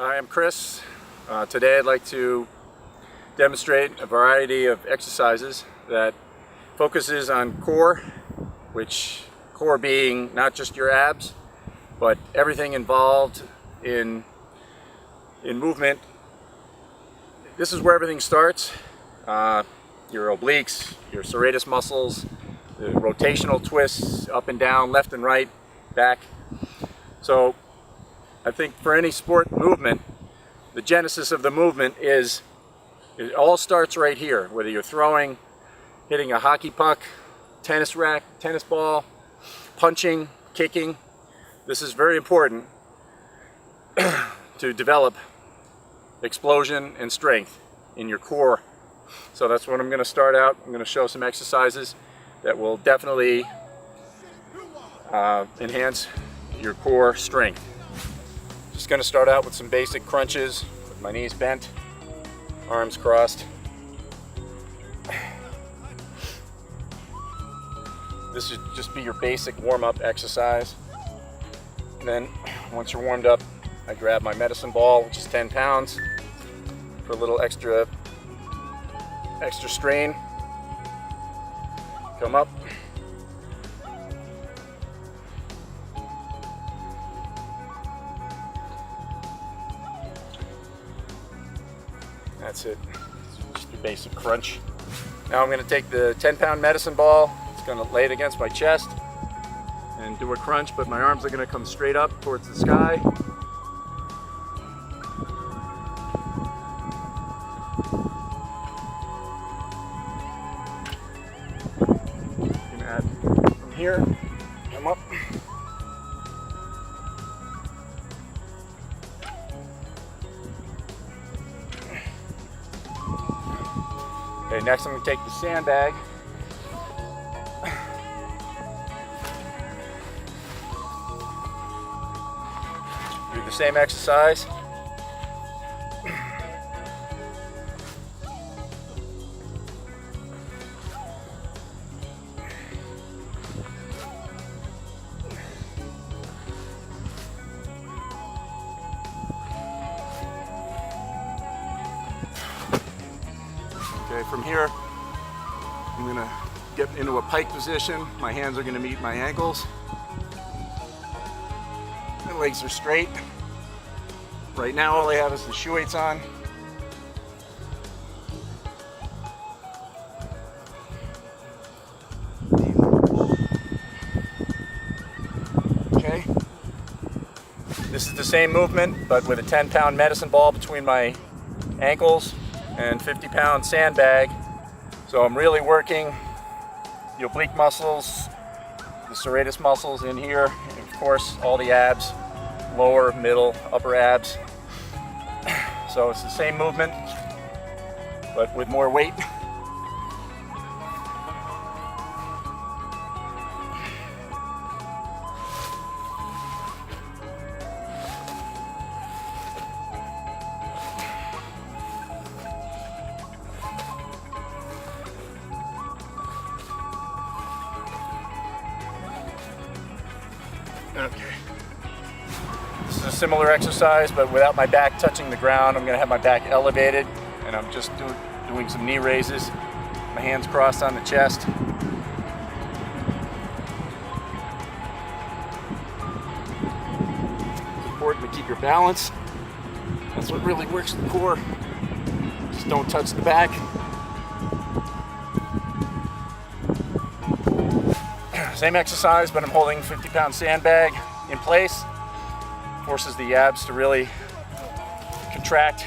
Hi, I'm Chris. Today I'd like to demonstrate a variety of exercises that focuses on core, which core being not just your abs, but everything involved in movement. This is where everything starts. Your obliques, your serratus muscles, the rotational twists, up and down, left and right, back. So I think for any sport movement, the genesis of the movement is, it all starts right here. Whether you're throwing, hitting a hockey puck, tennis rack, tennis ball, punching, kicking, this is very important to develop explosion and strength in your core. So that's what I'm going to start out. I'm going to show some exercises that will definitely enhance your core strength. Just going to start out with some basic crunches with my knees bent, arms crossed. This should just be your basic warm-up exercise. And then once you're warmed up, I grab my medicine ball, which is 10 pounds, for a little extra strain. Come up. That's it, just your basic crunch. Now I'm going to take the 10-pound medicine ball, it's going to lay it against my chest and do a crunch, but my arms are going to come straight up towards the sky. I'm going to add from here, come up. Okay, next I'm going to take the sandbag. Do the same exercise. Okay, from here, I'm going to get into a pike position. My hands are going to meet my ankles. My legs are straight. Right now, all I have is the shoe weights on. Okay. This is the same movement, but with a 10-pound medicine ball between my ankles and 50-pound sandbag. So I'm really working the oblique muscles, the serratus muscles in here, and of course all the abs, lower, middle, upper abs. So it's the same movement, but with more weight. Okay. This is a similar exercise, but without my back touching the ground. I'm going to have my back elevated, and I'm just doing some knee raises. My hands crossed on the chest. It's important to keep your balance. That's what really works the core. Just don't touch the back. Same exercise, but I'm holding 50-pound sandbag in place. Forces the abs to really contract.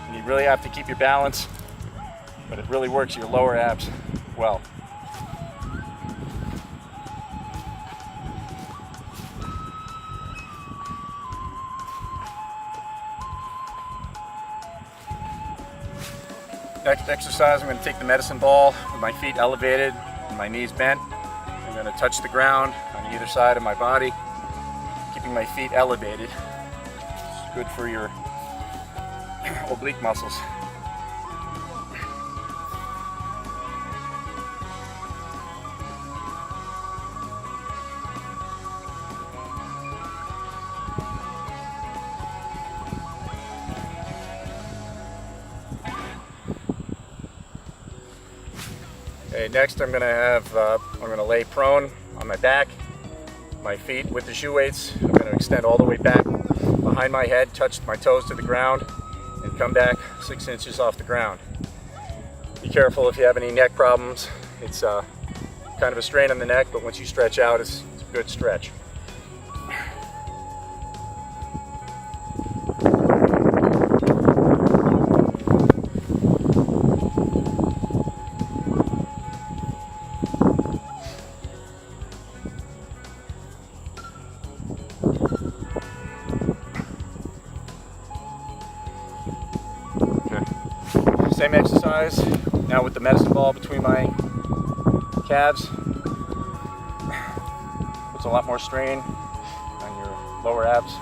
And you really have to keep your balance, but it really works your lower abs well. Next exercise, I'm going to take the medicine ball with my feet elevated and my knees bent. I'm going to touch the ground on either side of my body, keeping my feet elevated. It's good for your oblique muscles. Okay, next I'm gonna lay prone on my back, my feet with the shoe weights. I'm gonna extend all the way back behind my head, touch my toes to the ground, and come back 6 inches off the ground. Be careful if you have any neck problems. It's kind of a strain on the neck, but once you stretch out, it's a good stretch. Same exercise, now with the medicine ball between my calves. Puts a lot more strain on your lower abs.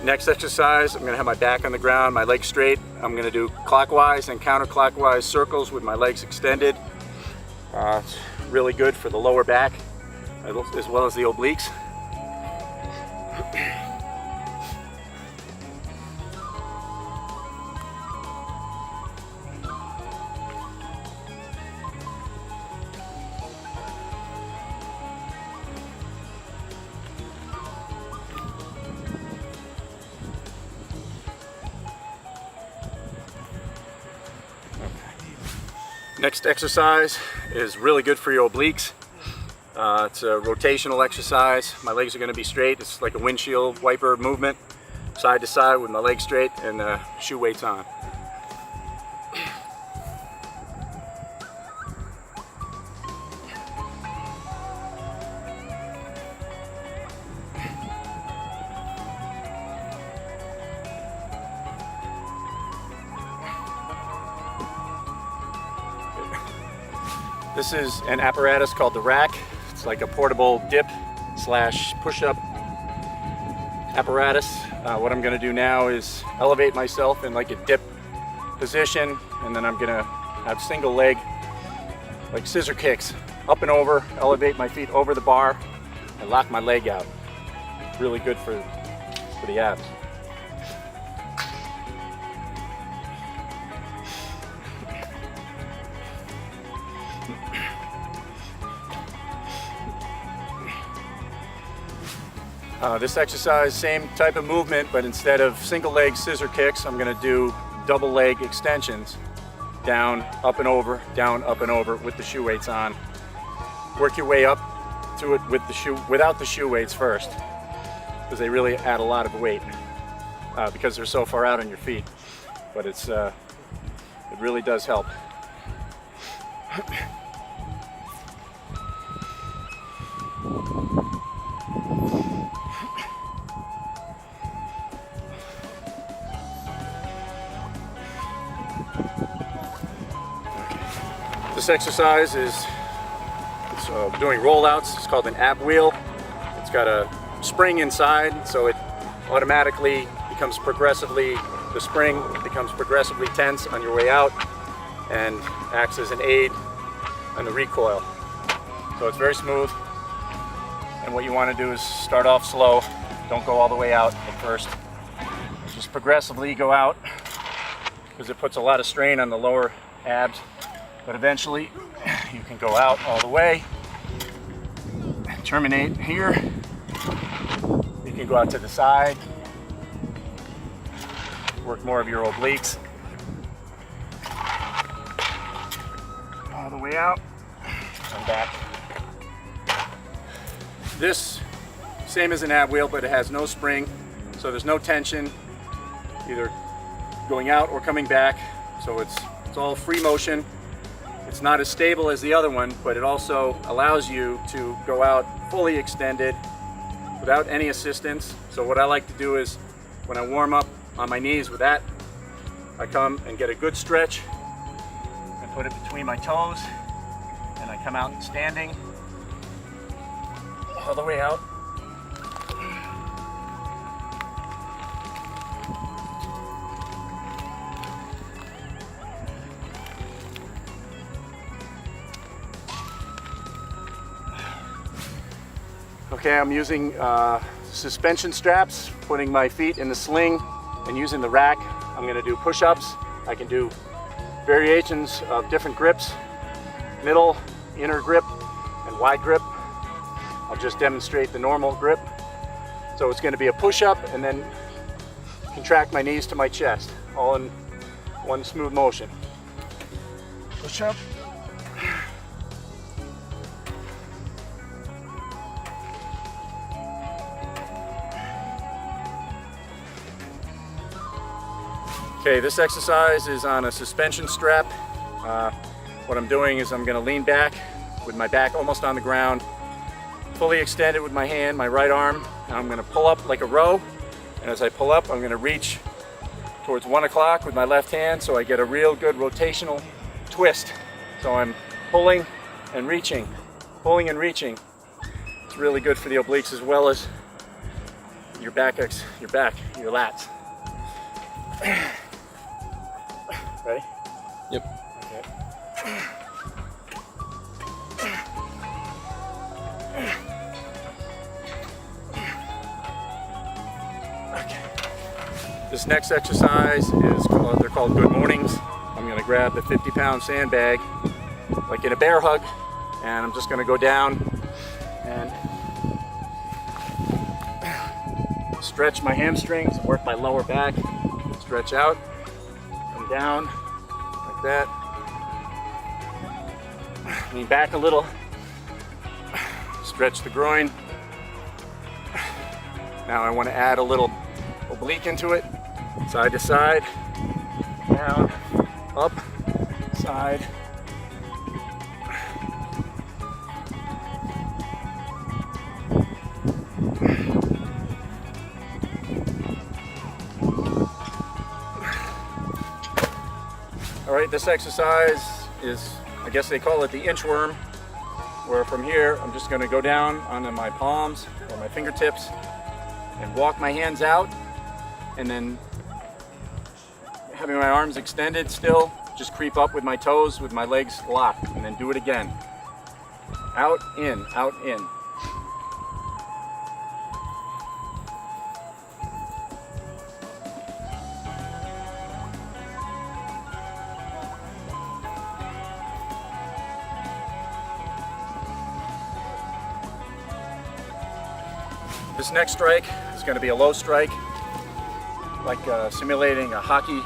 Next exercise, I'm going to have my back on the ground, my legs straight. I'm going to do clockwise and counterclockwise circles with my legs extended. It's really good for the lower back as well as the obliques. Next exercise is really good for your obliques. It's a rotational exercise. My legs are going to be straight. It's like a windshield wiper movement, side to side with my legs straight and shoe weights on. This is an apparatus called the rack. It's like a portable dip slash push-up apparatus. What I'm gonna do now is elevate myself in like a dip position, and then I'm gonna have single leg, like scissor kicks, up and over, elevate my feet over the bar, and lock my leg out. Really good for the abs. This exercise, same type of movement, but instead of single leg scissor kicks, I'm going to do double leg extensions. Down, up and over, down, up and over with the shoe weights on. Work your way up to it with without the shoe weights first, because they really add a lot of weight because they're so far out on your feet. But it really does help. This exercise is doing rollouts. It's called an ab wheel. It's got a spring inside, so it automatically becomes the spring becomes progressively tense on your way out and acts as an aid on the recoil. So it's very smooth. And what you want to do is start off slow. Don't go all the way out at first. Just progressively go out, because it puts a lot of strain on the lower abs. But eventually you can go out all the way, terminate here. You can go out to the side, work more of your obliques. All the way out and back. This, same as an ab wheel, but it has no spring, so there's no tension, either going out or coming back. So it's all free motion. It's not as stable as the other one, but it also allows you to go out fully extended without any assistance. So what I like to do is, when I warm up on my knees with that, I come and get a good stretch and put it between my toes, and I come out standing all the way out. Okay, I'm using suspension straps, putting my feet in the sling and using the rack. I'm going to do push-ups. I can do variations of different grips, middle, inner grip, and wide grip. I'll just demonstrate the normal grip. So it's going to be a push-up and then contract my knees to my chest, all in one smooth motion. Push-up. Okay, this exercise is on a suspension strap. What I'm doing is I'm going to lean back with my back almost on the ground, fully extended with my hand, my right arm, and I'm going to pull up like a row. And as I pull up, I'm going to reach towards 1 o'clock with my left hand so I get a real good rotational twist. So I'm pulling and reaching, pulling and reaching. It's really good for the obliques as well as your back, your lats. Ready? Yep. Okay. Okay. This next exercise is called, they're called good mornings. I'm going to grab the 50-pound sandbag like in a bear hug, and I'm just going to go down and stretch my hamstrings, work my lower back, stretch out, come down like that, lean back a little, stretch the groin. Now I want to add a little oblique into it, side to side, down, up, side. All right, this exercise is, I guess they call it the inchworm, where from here I'm just going to go down onto my palms or my fingertips and walk my hands out, and then having my arms extended still, just creep up with my toes with my legs locked, and then do it again. Out, in, out, in. This next strike is going to be a low strike, like simulating a hockey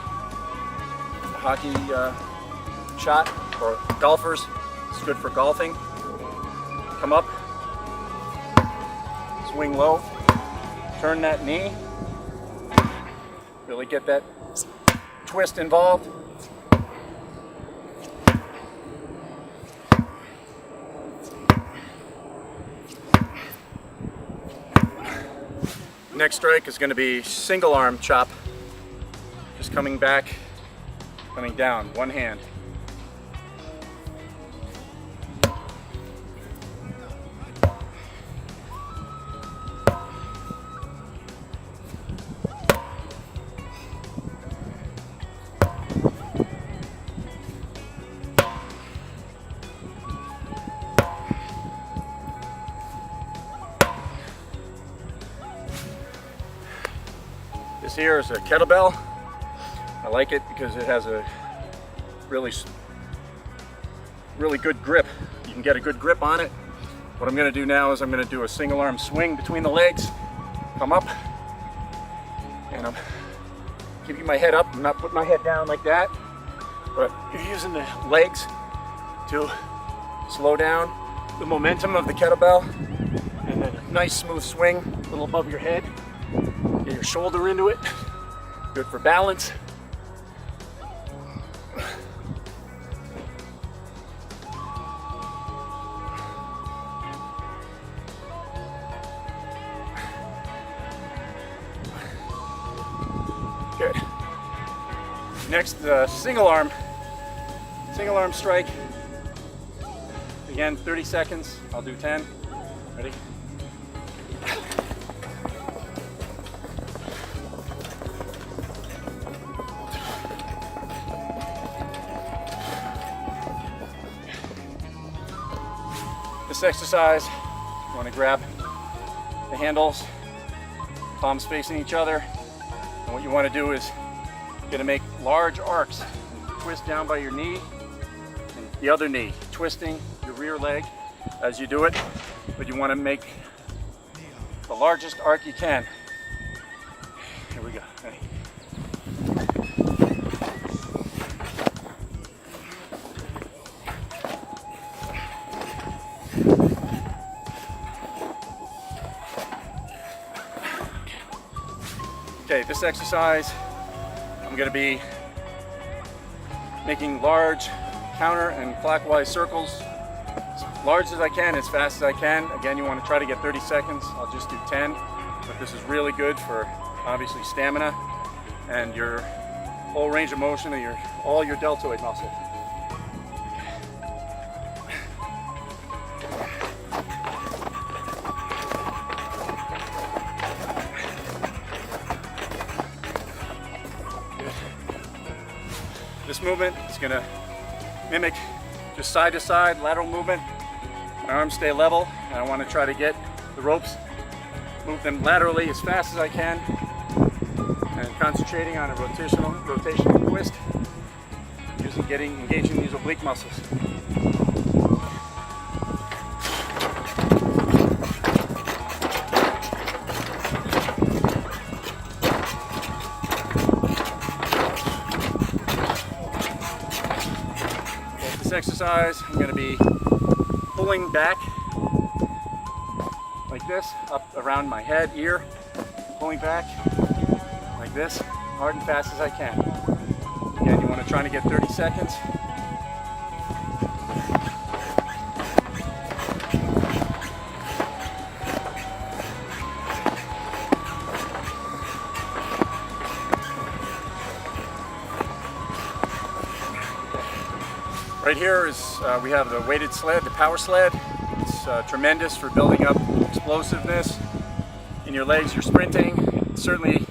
shot for golfers. It's good for golfing. Come up, swing low, turn that knee, really get that twist involved. Next strike is going to be single arm chop, just coming back, coming down, one hand. This here is a kettlebell. I like it because it has a really good grip. You can get a good grip on it. What I'm going to do now is I'm going to do a single arm swing between the legs, come up, and I'm keeping my head up. I'm not putting my head down like that, but you're using the legs to slow down the momentum of the kettlebell, and then a nice smooth swing a little above your head. Get your shoulder into it. Good for balance. Good. Next, single arm strike. Again, 30 seconds. I'll do 10. Ready? this exercise, you want to grab the handles, palms facing each other, and what you want to do is you're going to make large arcs. Twist down by your knee and the other knee, twisting your rear leg as you do it, but you want to make the largest arc you can. Here we go. Ready? Okay, this exercise, I'm going to be making large counter and clockwise circles, as large as I can, as fast as I can. Again, you want to try to get 30 seconds. I'll just do 10, but this is really good for obviously stamina and your whole range of motion of all your deltoid muscle. This movement is going to mimic just side to side lateral movement. My arms stay level, and I want to try to get the ropes, move them laterally as fast as I can, and concentrating on a rotational twist, engaging these oblique muscles. This exercise, I'm going to be pulling back like this, up around my head, ear, pulling back like this, hard and fast as I can. Again, you want to try to get 30 seconds. Right here is we have the weighted sled, the power sled. It's tremendous for building up explosiveness in your legs. You're sprinting. It certainly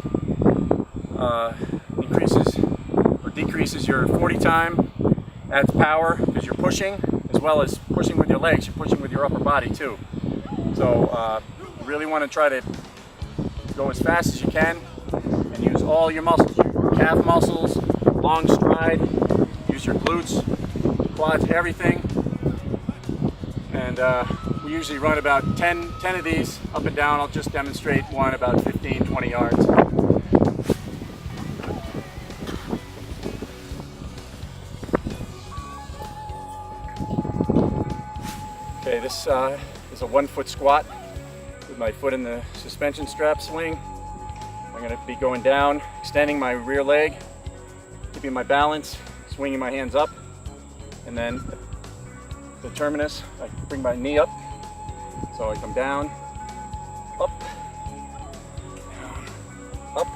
increases or decreases your 40 time, adds power because you're pushing, as well as pushing with your legs. You're pushing with your upper body too. So you really want to try to go as fast as you can and use all your muscles, your calf muscles, long stride, use your glutes, quads, everything. And we usually run about 10 of these up and down. I'll just demonstrate one about 15-20 yards. Okay, this is a 1 foot squat with my foot in the suspension strap swing. I'm going to be going down, extending my rear leg, keeping my balance, swinging my hands up, and then the terminus, I bring my knee up, so I come down, up, down, up,